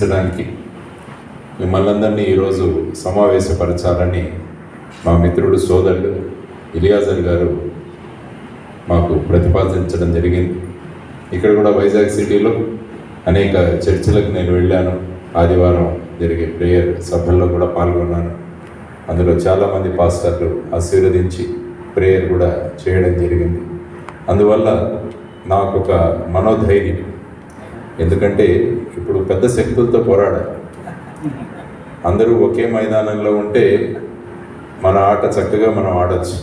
చర్చించడానికి మిమ్మల్ని అందరినీ ఈరోజు సమావేశపరచాలని మా మిత్రుడు సోదరుడు ఇలియాజర్ గారు మాకు ప్రతిపాదించడం జరిగింది. ఇక్కడ కూడా వైజాగ్ సిటీలో అనేక చర్చిలకు నేను వెళ్ళాను. ఆదివారం జరిగే ప్రేయర్ సభల్లో కూడా పాల్గొన్నాను. అందులో చాలామంది పాస్టర్లు ఆశీర్వదించి ప్రేయర్ కూడా చేయడం జరిగింది. అందువల్ల నాకు ఒక మనోధైర్యం, ఎందుకంటే ఇప్పుడు పెద్ద శక్తులతో పోరాడాలి. అందరూ ఒకే మైదానంలో ఉంటే మన ఆట చక్కగా మనం ఆడచ్చు.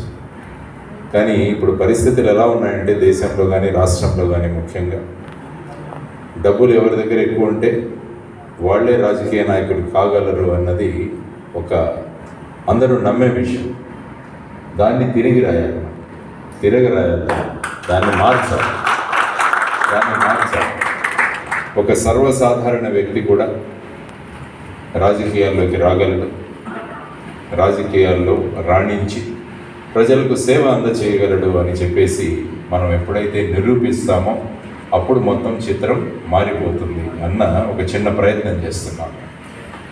కానీ ఇప్పుడు పరిస్థితులు ఎలా ఉన్నాయంటే దేశంలో కానీ రాష్ట్రంలో కానీ ముఖ్యంగా డబ్బులు ఎవరి దగ్గర ఎక్కువ ఉంటే వాళ్ళే రాజకీయ నాయకుడు కాగలరు అన్నది ఒక అందరూ నమ్మే విషయం. దాన్ని తిరిగి రాయాలి, దాన్ని మార్చాలి. ఒక సర్వసాధారణ వ్యక్తి కూడా రాజకీయాల్లోకి రాగలడు, రాజకీయాల్లో రాణించి ప్రజలకు సేవ అందచేయగలడు అని చెప్పేసి మనం ఎప్పుడైతే నిరూపిస్తామో అప్పుడు మొత్తం చిత్రం మారిపోతుంది అన్న ఒక చిన్న ప్రయత్నం చేస్తున్నాం.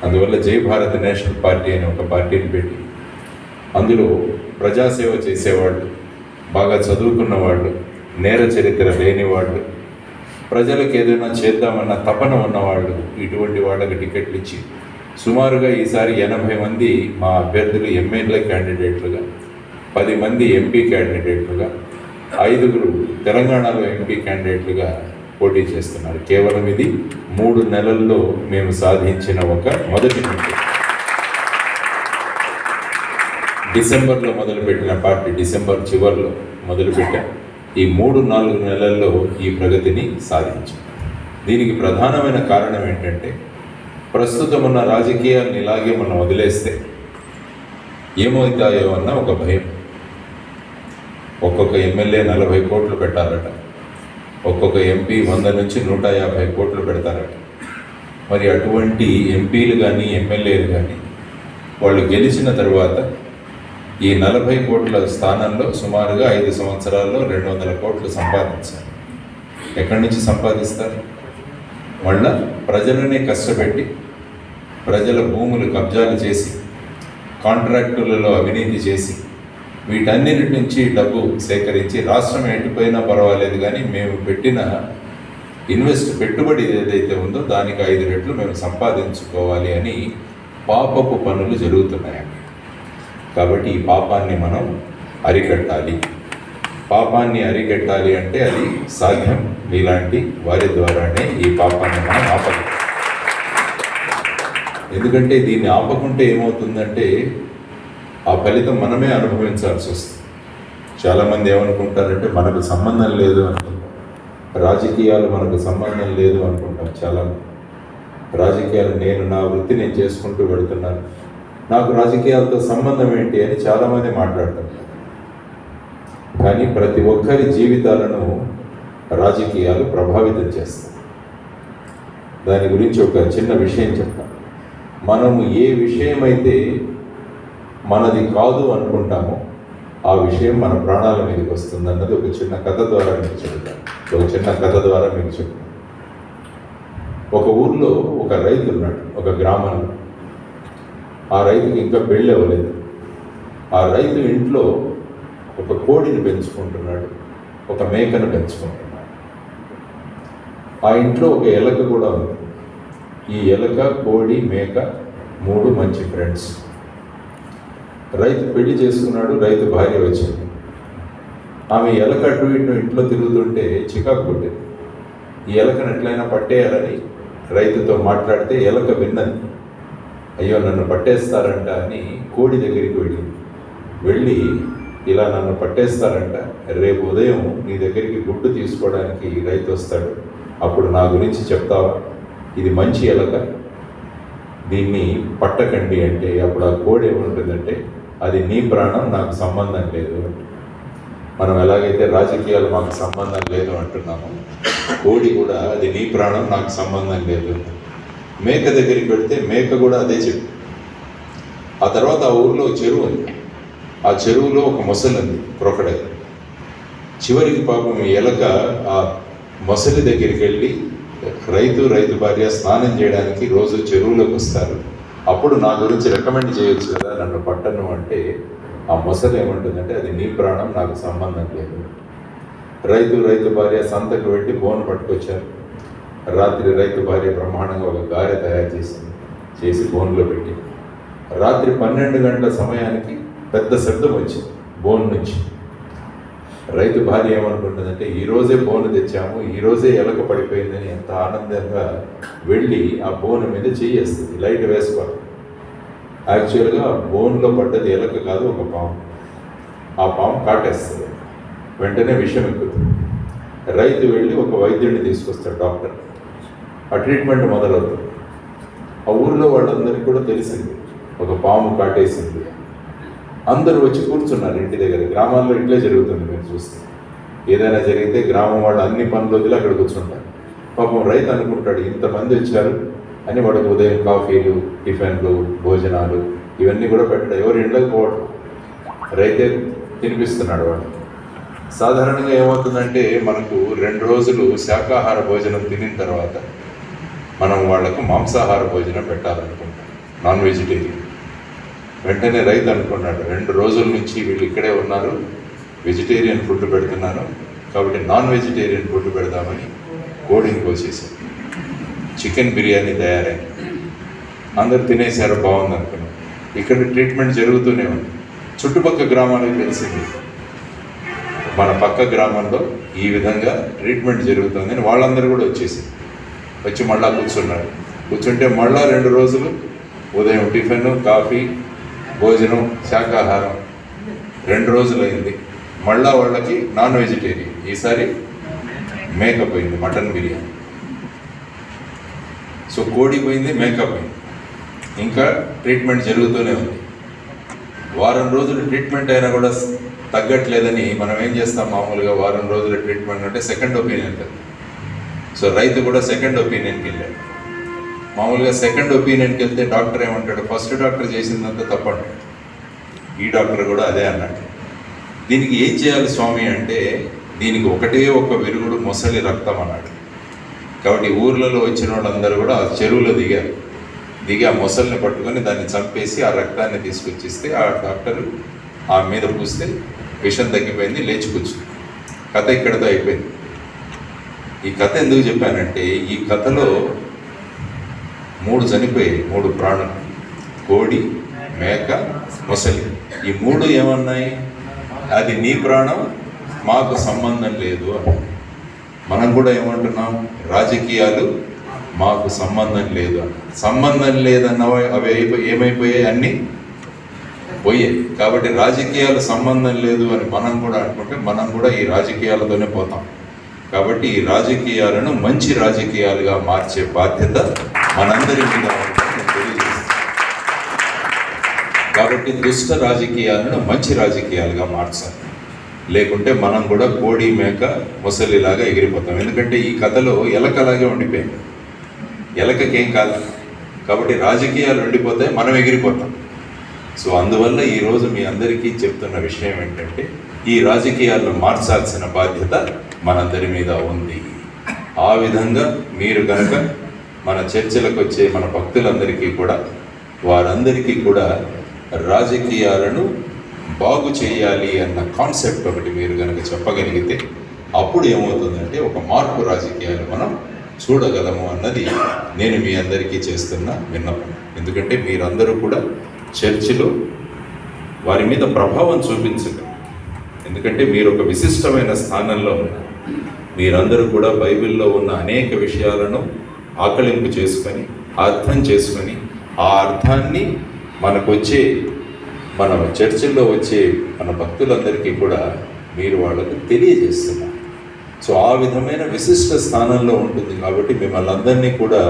అందువల్ల జై భారత్ నేషనల్ పార్టీ అనే ఒక పార్టీని పెట్టి అందులో ప్రజాసేవ చేసేవాళ్ళు, బాగా చదువుకున్న వాళ్ళు, నేర చరిత్ర లేని వాళ్ళు, ప్రజలకు ఏదైనా చేద్దామన్న తపన ఉన్నవాళ్ళు, ఇటువంటి వాళ్ళకి టికెట్లు ఇచ్చి సుమారుగా ఈసారి 80 మంది మా అభ్యర్థులు ఎమ్మెల్యే క్యాండిడేట్లుగా, 10 మంది ఎంపీ క్యాండిడేట్లుగా, 5 తెలంగాణలో ఎంపీ క్యాండిడేట్లుగా పోటీ చేస్తున్నారు. కేవలం ఇది 3 నెలల్లో మేము సాధించిన ఒక మొదటి నుండి. డిసెంబర్లో మొదలుపెట్టిన పార్టీ, డిసెంబర్ చివరిలో మొదలుపెట్టాం. ఈ 3-4 నెలల్లో ఈ ప్రగతిని సాధించాం. దీనికి ప్రధానమైన కారణం ఏంటంటే ప్రస్తుతం ఉన్న రాజకీయాలను ఇలాగే మనం వదిలేస్తే ఏమవుతాయో అన్న ఒక భయం. ఒక్కొక్క ఎమ్మెల్యే 40 కోట్లు పెట్టాలట, ఒక్కొక్క ఎంపీ 100 నుంచి 150 కోట్లు పెడతారట. మరి అటువంటి ఎంపీలు కానీ ఎమ్మెల్యేలు కానీ వాళ్ళు గెలిచిన తర్వాత ఈ 40 కోట్ల స్థానంలో సుమారుగా 5 సంవత్సరాల్లో 200 కోట్లు సంపాదించారు. ఎక్కడి నుంచి సంపాదిస్తారు? మళ్ళా ప్రజలనే కష్టపెట్టి ప్రజల భూములు కబ్జాలు చేసి కాంట్రాక్టులలో అవినీతి చేసి వీటన్నిటి నుంచి డబ్బు సేకరించి రాష్ట్రం ఎండిపోయినా పర్వాలేదు కానీ మేము పెట్టిన పెట్టుబడి ఏదైతే ఉందో దానికి 5 రెట్లు మేము సంపాదించుకోవాలి అని పాపపు పనులు జరుగుతున్నాయండి. కాబట్టి ఈ పాపాన్ని మనం అరికట్టాలి. పాపాన్ని అరికట్టాలి అంటే అది సాధ్యం. ఇలాంటి వారి ద్వారానే ఈ పాపాన్ని మనం ఆపాలి. ఎందుకంటే దీన్ని ఆపకుంటే ఏమవుతుందంటే ఆ ఫలితం మనమే అనుభవించాల్సి వస్తుంది. చాలామంది ఏమనుకుంటారంటే మనకు సంబంధం లేదు అనుకుంటాం, రాజకీయాలు మనకు సంబంధం లేదు అనుకుంటాం. చాలామంది రాజకీయాలు నా వృత్తి నేను చేసుకుంటూ వెళుతున్నాను, నాకు రాజకీయాలతో సంబంధం ఏంటి అని చాలామంది మాట్లాడుతుంటారు. కానీ ప్రతి ఒక్కరి జీవితాలను రాజకీయాలు ప్రభావితం చేస్తాయి. దాని గురించి ఒక చిన్న విషయం చెప్తాను. మనము ఏ విషయమైతే మనది కాదు అనుకుంటామో ఆ విషయం మన ప్రాణాల మీదకి వస్తుంది అన్నది ఒక చిన్న కథ ద్వారా మీకు చెప్తాను. ఒక ఊర్లో ఒక రైతు ఉన్నాడు, ఒక గ్రామంలో. ఆ రైతుకి ఇంకా పెళ్ళి అవ్వలేదు. ఆ రైతు ఇంట్లో ఒక కోడిని పెంచుకుంటున్నాడు, ఒక మేకను పెంచుకుంటున్నాడు. ఆ ఇంట్లో ఒక ఎలక కూడా ఉంది. ఈ ఎలక, కోడి, మేక 3 మంచి ఫ్రెండ్స్. రైతు పెళ్లి చేసుకున్నాడు. రైతు భార్య వచ్చింది. ఆమె ఎలక అటు ఇటు ఇంట్లో తిరుగుతుంటే చికాకు కొట్టింది. ఈ ఎలకను ఎట్లయినా పట్టేయాలని రైతుతో మాట్లాడితే ఎలక విన్నది. అయ్యో నన్ను పట్టేస్తారంట అని కోడి దగ్గరికి వెళ్ళి ఇలా నన్ను పట్టేస్తారంట, రేపు ఉదయం నీ దగ్గరికి గుడ్డు తీసుకోవడానికి రైతు వస్తాడు, అప్పుడు నా గురించి చెప్తావా, ఇది మంచి ఎలక, దీన్ని పట్టకండి అంటే అప్పుడు ఆ కోడి ఏముంటుందంటే అది నీ ప్రాణం, నాకు సంబంధం లేదు. మనం ఎలాగైతే రాజకీయాలు మాకు సంబంధం లేదు అంటున్నాము, కోడి కూడా అది నీ ప్రాణం, నాకు సంబంధం లేదు. మేక దగ్గరికి వెళ్తే మేక కూడా అదే చెప్పు. ఆ తర్వాత ఆ ఊరిలో చెరువు ఉంది. ఆ చెరువులో ఒక మొసలి ఉంది, క్రొకడైల్. చివరికి పాపం ఎలక ఆ మొసలి దగ్గరికి వెళ్ళి రైతు భార్య స్నానం చేయడానికి రోజు చెరువులోకి వస్తారు. అప్పుడు నా గురించి రికమెండ్ చేయొచ్చు కదా, నన్ను పట్టను అంటే ఆ మొసలు ఏమంటుందంటే అది నీ ప్రాణం, నాకు సంబంధం లేదు. రైతు భార్య సంతకు వెళ్ళి బోన్ పట్టుకొచ్చారు. రాత్రి రైతు భార్య బ్రహ్మాండంగా ఒక గారె తయారు చేసి బోన్లో పెట్టి రాత్రి 12 గంటల సమయానికి పెద్ద శబ్దం వచ్చింది బోన్ నుంచి. రైతు భార్య ఏమనుకుంటుందంటే ఈరోజే బోను తెచ్చాము, ఈరోజే ఎలక పడిపోయిందని ఎంత ఆనందంగా వెళ్ళి ఆ బోను మీద చేయేస్తుంది, లైట్ వేసుకోవాలి. యాక్చువల్గా బోన్లో పడ్డది ఎలక కాదు, ఒక పాము. ఆ పాము కాటేస్తుంది, వెంటనే విషం ఎక్కుతుంది. రైతు వెళ్ళి ఒక వైద్యుడిని తీసుకొస్తాడు, డాక్టర్. ఆ ట్రీట్మెంట్ మొదలవుతుంది. ఆ ఊరిలో వాళ్ళందరికీ కూడా తెలిసింది ఒక పాము కాటేసింది. అందరూ వచ్చి కూర్చున్నారు ఇంటి దగ్గర. గ్రామాల్లో ఇట్లే జరుగుతుంది, మీరు చూస్తే ఏదైనా జరిగితే గ్రామం వాళ్ళు అన్ని పనులు వదిలి అక్కడ కూర్చుంటారు. పాపం రైతు అనుకుంటాడు ఇంతమంది వచ్చారు అని, వాడికి ఉదయం కాఫీలు, టిఫిన్లు, భోజనాలు ఇవన్నీ కూడా పెట్టడం, ఎవరు ఇంట్లోకి పోవడం, రైతే తినిపిస్తున్నాడు వాడు. సాధారణంగా ఏమవుతుందంటే మనకు 2 రోజులు శాకాహార భోజనం తినిన తర్వాత మనం వాళ్లకు మాంసాహార భోజనం పెట్టాలనుకుంటాం, నాన్ వెజిటేరియన్. వెంటనే రైతు అనుకున్నాడు 2 రోజుల నుంచి వీళ్ళు ఇక్కడే ఉన్నారు, వెజిటేరియన్ ఫుడ్ పెడుతున్నాను కాబట్టి నాన్ వెజిటేరియన్ ఫుడ్ పెడదామని కోడిని కోసేసారు. చికెన్ బిర్యానీ తయారైంది, అందరు తినేశారు, బాగుంది అనుకున్నాం. ఇక్కడ ట్రీట్మెంట్ జరుగుతూనే ఉంది. చుట్టుపక్కల గ్రామాలకు తెలిసింది మన పక్క గ్రామంలో ఈ విధంగా ట్రీట్మెంట్ జరుగుతుందని. వాళ్ళందరూ కూడా వచ్చి మళ్ళా కూర్చుంటే మళ్ళా 2 రోజులు ఉదయం టిఫిన్, కాఫీ, భోజనం, శాకాహారం 2 రోజులైంది. మళ్ళా వాళ్ళకి నాన్ వెజిటేరియన్. ఈసారి మేక పోయింది, మటన్ బిర్యానీ. సో కోడి పోయింది, మేక పోయింది. ఇంకా ట్రీట్మెంట్ జరుగుతూనే ఉంది. వారం రోజులు ట్రీట్మెంట్ అయినా కూడా తగ్గట్లేదని మనం ఏం చేస్తాం, మామూలుగా వారం రోజుల ట్రీట్మెంట్ అంటే సెకండ్ ఒపీనియన్కి వెళ్తాం. సో రైతు కూడా సెకండ్ ఒపీనియన్కి వెళ్ళాడు. మామూలుగా సెకండ్ ఒపీనియన్కి వెళ్తే డాక్టర్ ఏమంటాడు, ఫస్ట్ డాక్టర్ చేసిందంతా తప్పంటాడు. ఈ డాక్టర్ కూడా అదే అన్నాడు. దీనికి ఏం చేయాలి స్వామి అంటే, దీనికి ఒకటే ఒక విరుగుడు మొసలి రక్తం అన్నాడు. కాబట్టి ఊర్లలో వచ్చిన వాళ్ళందరూ కూడా ఆ చెరువులో దిగి ఆ మొసలిని పట్టుకొని దాన్ని చంపేసి ఆ రక్తాన్ని తీసుకొచ్చిస్తే ఆ డాక్టరు ఆ మీద పూస్తే విషం తగ్గిపోయింది, లేచి కూర్చుంది. కథ ఇక్కడితో అయిపోయింది. ఈ కథ ఎందుకు చెప్పానంటే, ఈ కథలో 3 చనిపోయాయి, 3 ప్రాణులు, కోడి, మేక, మొసలి. ఈ 3 ఏమన్నాయి, అది నీ ప్రాణం, మాకు సంబంధం లేదు అని. మనం కూడా ఏమంటున్నాం, రాజకీయాలు మాకు సంబంధం లేదు అని. సంబంధం లేదన్నవి అవి ఏమైపోయాయి, అన్నీ పోయాయి. కాబట్టి రాజకీయాలు సంబంధం లేదు అని మనం కూడా అనుకుంటే మనం కూడా ఈ రాజకీయాలతోనే పోతాం. కాబట్టి ఈ రాజకీయాలను మంచి రాజకీయాలుగా మార్చే బాధ్యత మనందరి మీద ఉంటుందని తెలియజేస్తాం. కాబట్టి దుష్ట రాజకీయాలను మంచి రాజకీయాలుగా మార్చాలి. లేకుంటే మనం కూడా కోడి, మేక, మొసలిలాగా ఎగిరిపోతాం. ఎందుకంటే ఈ కథలో ఎలకలాగే ఉండిపోయింది, ఎలకకేం కాదు. కాబట్టి రాజకీయాలు ఉండిపోతాయి, మనం ఎగిరిపోతాం. సో అందువల్ల ఈరోజు మీ అందరికీ చెప్తున్న విషయం ఏంటంటే, ఈ రాజకీయాలను మార్చాల్సిన బాధ్యత మనందరి మీద ఉంది. ఆ విధంగా మీరు కనుక మన చర్చలకు వచ్చే మన భక్తులందరికీ కూడా, వారందరికీ కూడా రాజకీయాలను బాగు చేయాలి అన్న కాన్సెప్ట్ ఒకటి మీరు కనుక చెప్పగలిగితే, అప్పుడు ఏమవుతుందంటే ఒక మార్పు రాజకీయాలు మనం చూడగలము అన్నది నేను మీ అందరికీ చేస్తున్న విన్నపం. ఎందుకంటే మీరందరూ కూడా చర్చిలో వారి మీద ప్రభావం చూపించగలరు. ఎందుకంటే మీరు ఒక విశిష్టమైన స్థానంలో ఉన్నారు. మీరందరూ కూడా బైబిల్లో ఉన్న అనేక విషయాలను ఆకలింపు చేసుకొని, అర్థం చేసుకొని, ఆ అర్థాన్ని మన చర్చిల్లో వచ్చే మన భక్తులందరికీ కూడా మీరు వాళ్ళకు తెలియజేస్తున్నారు. సో ఆ విధమైన విశిష్ట స్థానంలో ఉంటుంది. కాబట్టి మిమ్మల్ని అందరినీ కూడా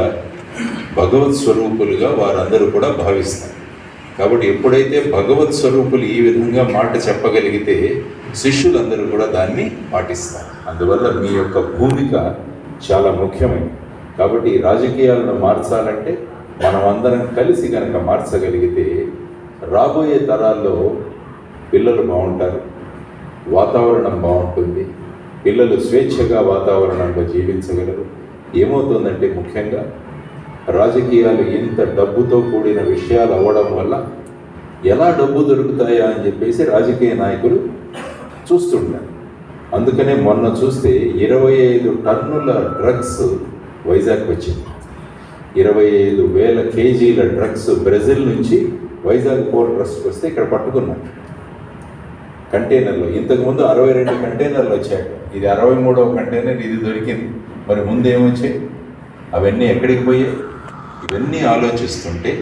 భగవత్ స్వరూపులుగా వారందరూ కూడా భావిస్తారు. కాబట్టి ఎప్పుడైతే భగవత్ స్వరూపులు ఈ విధంగా మాట చెప్పగలిగితే శిష్యులందరూ కూడా దాన్ని పాటిస్తారు. అందువల్ల మీ యొక్క భూమిక చాలా ముఖ్యమైనది. కాబట్టి ఈ రాజకీయాలను మార్చాలంటే మనం అందరం కలిసి కనుక మార్చగలిగితే రాబోయే తరాల్లో పిల్లలు బాగుంటారు, వాతావరణం బాగుంటుంది, పిల్లలు స్వేచ్ఛగా వాతావరణంలో జీవించగలరు, ఏమవుతుందంటే ముఖ్యంగా రాజకీయాలు ఇంత డబ్బుతో కూడిన విషయాలు అవ్వడం వల్ల ఎలా డబ్బు దొరుకుతాయా అని చెప్పేసి రాజకీయ నాయకులు చూస్తుంటారు. అందుకనే మొన్న చూస్తే 25 టన్నుల డ్రగ్స్ వైజాగ్ వచ్చింది. 25,000 కేజీల డ్రగ్స్ బ్రెజిల్ నుంచి వైజాగ్ పోర్ట్ ట్రస్ట్కి వస్తే ఇక్కడ పట్టుకున్నారు కంటైనర్లో. ఇంతకుముందు 62 కంటైనర్లు వచ్చాయి. ఇది 63వ కంటైనర్, ఇది దొరికింది. మరి ముందు ఏమొచ్చాయి? అవన్నీ ఎక్కడికి పోయాయి? ఇవన్నీ ఆలోచిస్తుంటే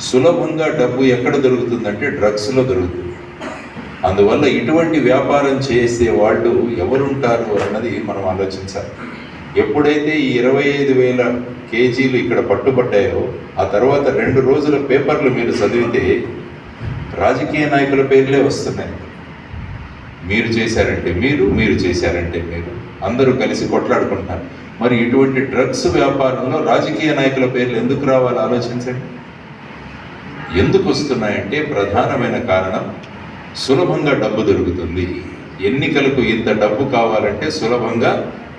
సులభంగా డబ్బు ఎక్కడ దొరుకుతుందంటే డ్రగ్స్లో దొరుకుతుంది. అందువల్ల ఇటువంటి వ్యాపారం చేసే వాళ్ళు ఎవరుంటారు అన్నది మనం ఆలోచించాలి. ఎప్పుడైతే ఈ 25,000 కేజీలు ఇక్కడ పట్టుబడ్డాయో ఆ తర్వాత 2 రోజుల పేపర్లు మీరు చదివితే రాజకీయ నాయకుల పేర్లే వస్తున్నాయి. మీరు చేశారంటే మీరు చేశారంటే మీరు, అందరూ కలిసి కొట్లాడుకుంటున్నారు. మరి ఇటువంటి డ్రగ్స్ వ్యాపారంలో రాజకీయ నాయకుల పేర్లు ఎందుకు రావాలి ఆలోచించండి. ఎందుకు వస్తున్నాయంటే ప్రధానమైన కారణం సులభంగా డబ్బు దొరుకుతుంది. ఎన్నికలకు ఇంత డబ్బు కావాలంటే సులభంగా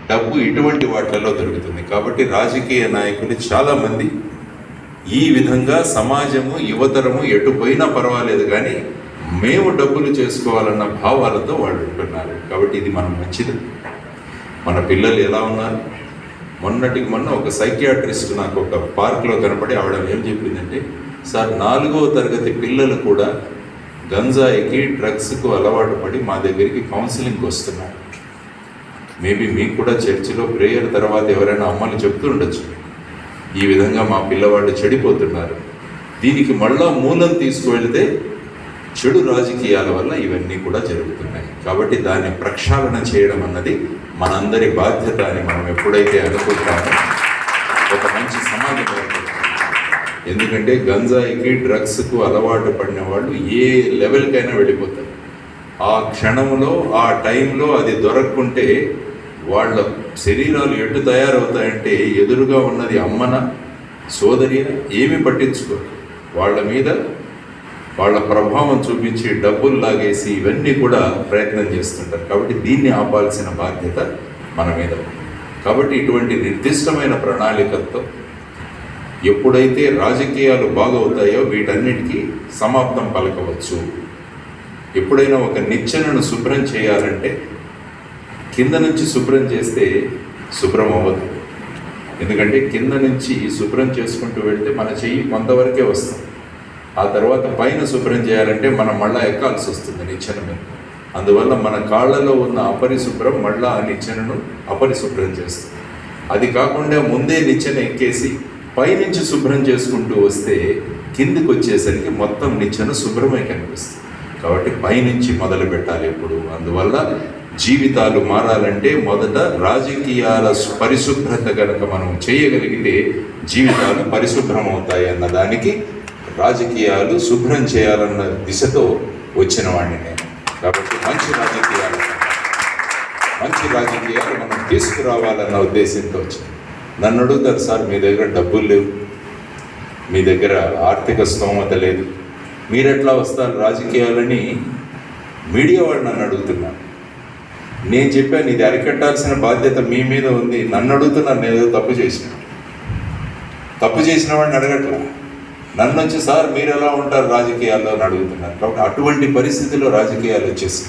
డబ్బు ఇటువంటి వాటిలలో దొరుకుతుంది. కాబట్టి రాజకీయ నాయకులు చాలామంది ఈ విధంగా సమాజము యువతరము ఎటు పోయినా పర్వాలేదు కానీ మేము డబ్బులు చేసుకోవాలన్న భావాలతో వాళ్ళు ఉంటున్నారు. కాబట్టి ఇది మనం మంచిది. మన పిల్లలు ఎలా ఉన్నారు? మొన్నటికి మొన్న ఒక సైకియాట్రిస్ట్ నాకు ఒక పార్క్లో కనపడి ఆవిడ ఏం చెప్పిందంటే, సార్ 4వ తరగతి పిల్లలు కూడా గంజాయికి డ్రగ్స్కు అలవాటు పడి మా దగ్గరికి కౌన్సిలింగ్కి వస్తున్నారు. మేబీ మీకు కూడా చర్చిలో ప్రేయర్ తర్వాత ఎవరైనా అమ్మలు చెప్తూ ఉండొచ్చు, ఈ విధంగా మా పిల్లవాళ్ళు చెడిపోతున్నారు. దీనికి మళ్ళా మూలం తీసుకువెళితే చెడు రాజకీయాల వల్ల ఇవన్నీ కూడా జరుగుతున్నాయి. కాబట్టి దాన్ని ప్రక్షాళన చేయడం అన్నది మనందరి బాధ్యత అని మనం ఎప్పుడైతే అనుకుంటామో ఒక మంచి సమాజం ఏర్పడుతుంది. ఎందుకంటే గంజాయికి డ్రగ్స్కు అలవాటు పడిన వాళ్ళు ఏ లెవెల్కైనా వెళ్ళిపోతారు. ఆ క్షణంలో ఆ టైంలో అది దొరక్కుంటే వాళ్ళ శరీరాలు ఎటు తయారవుతాయంటే ఎదురుగా ఉన్నది అమ్మన సోదరి ఏమీ పట్టించుకోరు. వాళ్ళ మీద వాళ్ళ ప్రభావం చూపించి డబ్బులు లాగేసి ఇవన్నీ కూడా ప్రయత్నం చేస్తుంటారు. కాబట్టి దీన్ని ఆపాల్సిన బాధ్యత మన మీద. కాబట్టి ఇటువంటి నిర్దిష్టమైన ప్రణాళికతో ఎప్పుడైతే రాజకీయాలు బాగవుతాయో వీటన్నిటికీ సమాప్తం పలకవచ్చు. ఎప్పుడైనా ఒక నిచ్చెనను శుభ్రం చేయాలంటే కింద నుంచి శుభ్రం చేస్తే శుభ్రం అవ్వదు. ఎందుకంటే కింద నుంచి శుభ్రం చేసుకుంటూ వెళ్తే మన చెయ్యి కొంతవరకే వస్తుంది. ఆ తర్వాత పైన శుభ్రం చేయాలంటే మనం మళ్ళీ ఎక్కాల్సి వస్తుంది నిచ్చెన మీద. అందువల్ల మన కాళ్ళలో ఉన్న అపరిశుభ్రం మళ్ళీ ఆ నిచ్చెనను అపరిశుభ్రం చేస్తుంది. అది కాకుండా ముందే నిచ్చెన ఎక్కేసి పైనుంచి శుభ్రం చేసుకుంటూ వస్తే కిందికి వచ్చేసరికి మొత్తం నిచ్చెన శుభ్రమై కనిపిస్తుంది. కాబట్టి పైనుంచి మొదలు పెట్టాలి ఎప్పుడు. అందువల్ల జీవితాలు మారాలంటే మొదట రాజకీయాల పరిశుభ్రత కనుక మనం చేయగలిగితే జీవితాలు పరిశుభ్రం అవుతాయి అన్న దానికి రాజకీయాలు శుభ్రం చేయాలన్న దిశతో వచ్చిన వాడిని నేను. కాబట్టి మంచి రాజకీయాలు మనం తీసుకురావాలన్న ఉద్దేశంతో వచ్చింది. నన్ను అడుగుతారు, సార్ మీ దగ్గర డబ్బులు లేవు, మీ దగ్గర ఆర్థిక స్తోమత లేదు, మీరెట్లా వస్తారు రాజకీయాలని మీడియా వాడు నన్ను అడుగుతున్నారు. నేను చెప్పాను, ఇది అరికట్టాల్సిన బాధ్యత మీ మీద ఉంది. నన్ను అడుగుతున్నారు నేను ఏదో తప్పు చేసిన వాడిని అడగట్లా. నన్ను వచ్చి సార్ మీరు ఎలా ఉంటారు రాజకీయాల్లో అని అడుగుతున్నారు. కాబట్టి అటువంటి పరిస్థితిలో రాజకీయాలు వచ్చేసి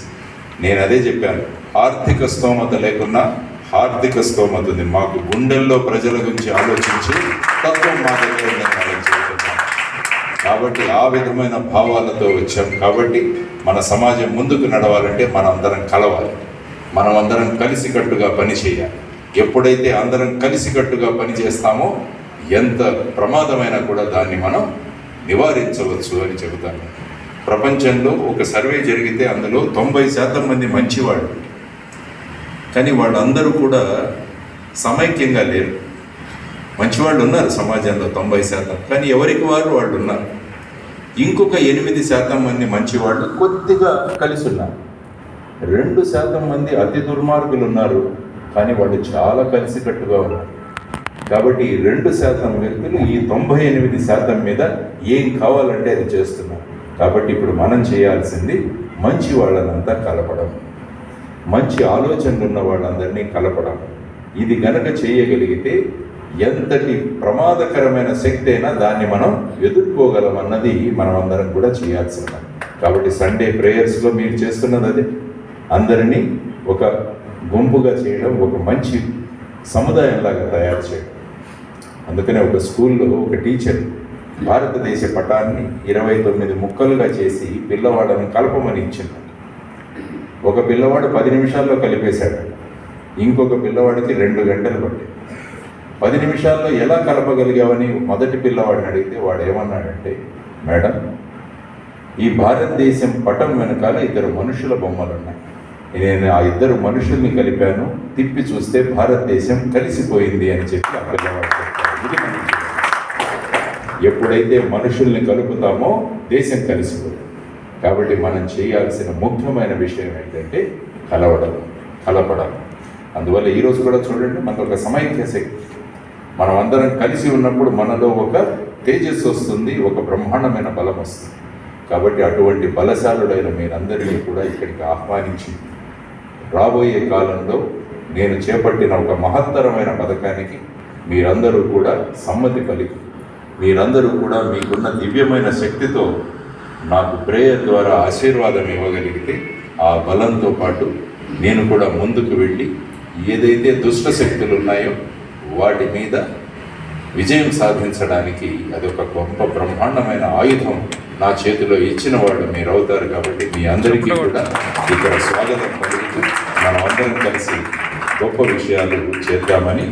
నేను అదే చెప్పాను, ఆర్థిక స్తోమత లేకున్నా హార్దిక స్తోమత ఉంది. మాకు గుండెల్లో ప్రజల గురించి ఆలోచించి తత్వం మా దగ్గర ఆలోచించుకుంటాం. కాబట్టి ఆ విధమైన భావాలతో వచ్చాం. కాబట్టి మన సమాజం ముందుకు నడవాలంటే మనం అందరం కలవాలి, మనం అందరం కలిసికట్టుగా పని చేయాలి. ఎప్పుడైతే అందరం కలిసికట్టుగా పని చేస్తామో ఎంత ప్రమాదమైనా కూడా దాన్ని మనం నివారించవచ్చు అని చెబుతాను. ప్రపంచంలో ఒక సర్వే జరిగితే అందులో 90% మంది మంచివాళ్ళు, కానీ వాళ్ళందరూ కూడా సమైక్యంగా లేరు. మంచివాళ్ళు ఉన్నారు సమాజంలో 90%, కానీ ఎవరికి వాళ్ళు ఉన్నారు. ఇంకొక 8% మంది మంచివాళ్ళు కొద్దిగా కలిసి ఉన్నారు. 2% మంది అతి దుర్మార్గులు ఉన్నారు, కానీ వాళ్ళు చాలా కలిసికట్టుగా ఉన్నారు. కాబట్టి ఈ 2% వ్యక్తులు ఈ 98% మీద ఏం కావాలంటే అది చేస్తున్నారు. కాబట్టి ఇప్పుడు మనం చేయాల్సింది మంచి వాళ్ళనంతా కలపడం, మంచి ఆలోచనలు ఉన్న వాళ్ళందరినీ కలపడం. ఇది గనక చేయగలిగితే ఎంతటి ప్రమాదకరమైన శక్తి అయినా దాన్ని మనం ఎదుర్కోగలం అన్నది మనం అందరం కూడా చేయాల్సిన పని. కాబట్టి సండే ప్రేయర్స్లో మీరు చేస్తున్నది అదే, అందరినీ ఒక గుంపుగా చేయడం, ఒక మంచి సముదాయంలాగా తయారు చేయడం. అందుకనే ఒక స్కూల్లో ఒక టీచర్ భారతదేశ పటాన్ని 29 ముక్కలుగా చేసి పిల్లవాడని కలపమని ఇచ్చింది. ఒక పిల్లవాడు 10 నిమిషాల్లో కలిపేశాడు, ఇంకొక పిల్లవాడికి 2 గంటలు పట్టింది. 10 నిమిషాల్లో ఎలా కలపగలిగావని మొదటి పిల్లవాడిని అడిగితే వాడు ఏమన్నాడంటే, మేడం, ఈ భారతదేశం పటం వెనకాల 2 మనుషుల బొమ్మలు ఉన్నాయి, నేను ఆ 2 మనుషుల్ని కలిపాను, తిప్పి చూస్తే భారతదేశం కలిసిపోయింది అని చెప్పి ఆ పిల్లవాడు చెప్పాడు. ఇది మనం ఎప్పుడైతే మనుషుల్ని కలుపుతామో దేశం కలిసిపోతుంది. కాబట్టి మనం చేయాల్సిన ముఖ్యమైన విషయం ఏంటంటే కలపడం. అందువల్ల ఈరోజు కూడా చూడండి, మనకు ఒక సమైక్య శక్తి, మనం అందరం కలిసి ఉన్నప్పుడు మనలో ఒక తేజస్సు వస్తుంది, ఒక బ్రహ్మాండమైన బలం వస్తుంది. కాబట్టి అటువంటి బలశాలుడైన మీరందరినీ కూడా ఇక్కడికి ఆహ్వానించి రాబోయే కాలంలో నేను చేపట్టిన ఒక మహత్తరమైన పథకానికి మీరందరూ కూడా సమ్మతి పలికి, మీరందరూ కూడా మీకున్న దివ్యమైన శక్తితో నాకు ప్రేయర్ ద్వారా ఆశీర్వాదం ఇవ్వగలిగితే ఆ బలంతో పాటు నేను కూడా ముందుకు వెళ్ళి ఏదైతే దుష్ట శక్తులు ఉన్నాయో వాటి మీద విజయం సాధించడానికి అదొక గొప్ప బ్రహ్మాండమైన ఆయుధం నా చేతిలో ఇచ్చిన వాడు మీరు అవుతారు. కాబట్టి మీ అందరికీ కూడా ఇక్కడ స్వాగతం పలుకుతూ మనం అందరం కలిసి గొప్ప విషయాలు చేద్దామని,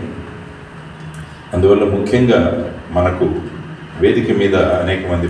అందువల్ల ముఖ్యంగా మనకు వేదిక మీద అనేక మంది